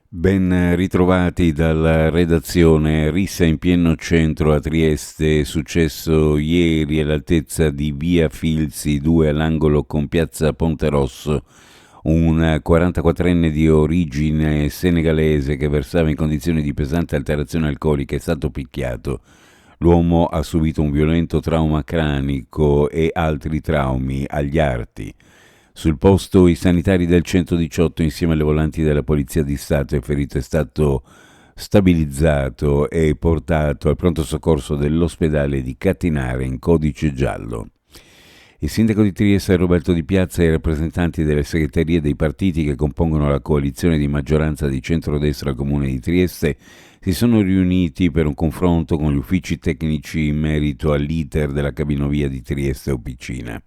Ben ritrovati dalla redazione. Rissa in pieno centro a Trieste, successo ieri all'altezza di via Filzi 2 all'angolo con piazza Ponte Rosso. Un 44enne di origine senegalese che versava in condizioni di pesante alterazione alcolica è stato picchiato. L'uomo ha subito un violento trauma cranico e altri traumi agli arti. Sul posto i sanitari del 118 insieme alle volanti della Polizia di Stato. Il ferito è stato stabilizzato e portato al pronto soccorso dell'ospedale di Catinare in codice giallo. Il sindaco di Trieste Roberto Di Piazza e i rappresentanti delle segreterie dei partiti che compongono la coalizione di maggioranza di centrodestra al comune di Trieste si sono riuniti per un confronto con gli uffici tecnici in merito all'iter della cabinovia di Trieste Opicina.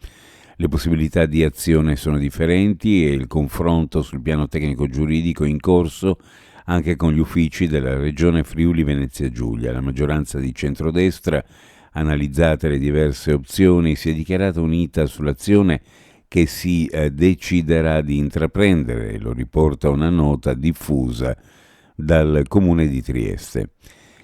Le possibilità di azione sono differenti e il confronto sul piano tecnico-giuridico è in corso anche con gli uffici della Regione Friuli Venezia Giulia. La maggioranza di centrodestra, analizzate le diverse opzioni, si è dichiarata unita sull'azione che si deciderà di intraprendere, lo riporta una nota diffusa dal Comune di Trieste.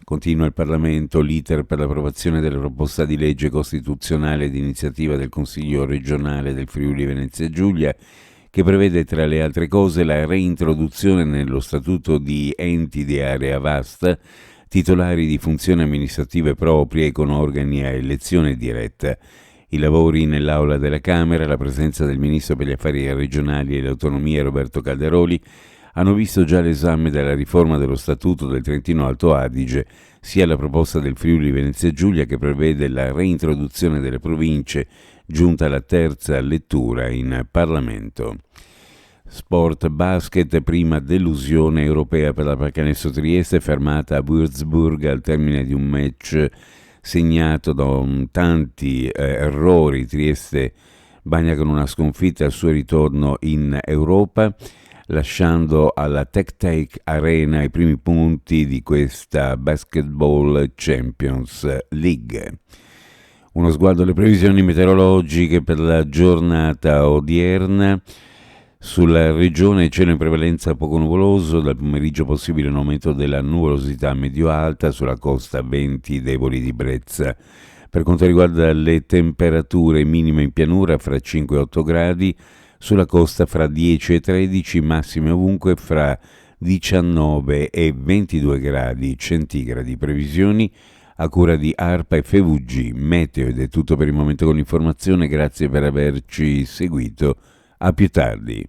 Continua il Parlamento l'iter per l'approvazione della proposta di legge costituzionale di iniziativa del Consiglio regionale del Friuli Venezia Giulia che prevede tra le altre cose la reintroduzione nello statuto di enti di area vasta titolari di funzioni amministrative proprie con organi a elezione diretta. I lavori nell'aula della Camera, la presenza del Ministro per gli Affari Regionali e le Autonomie Roberto Calderoli hanno visto già l'esame della riforma dello Statuto del Trentino Alto Adige, sia la proposta del Friuli Venezia Giulia che prevede la reintroduzione delle province, giunta alla terza lettura in Parlamento. Sport basket, prima delusione europea per la Pallacanestro Trieste, fermata a Würzburg al termine di un match segnato da tanti errori. Trieste bagna con una sconfitta al suo ritorno in Europa, lasciando alla TecTake Arena i primi punti di questa Basketball Champions League. Uno sguardo alle previsioni meteorologiche per la giornata odierna. Sulla regione cielo in prevalenza poco nuvoloso, dal pomeriggio possibile un aumento della nuvolosità medio-alta, sulla costa venti deboli di brezza. Per quanto riguarda le temperature minime in pianura fra 5 e 8 gradi, sulla costa fra 10 e 13, massime ovunque fra 19 e 22 gradi centigradi. Previsioni a cura di ARPA e FVG Meteo. Ed è tutto per il momento con l'informazione, grazie per averci seguito, a più tardi.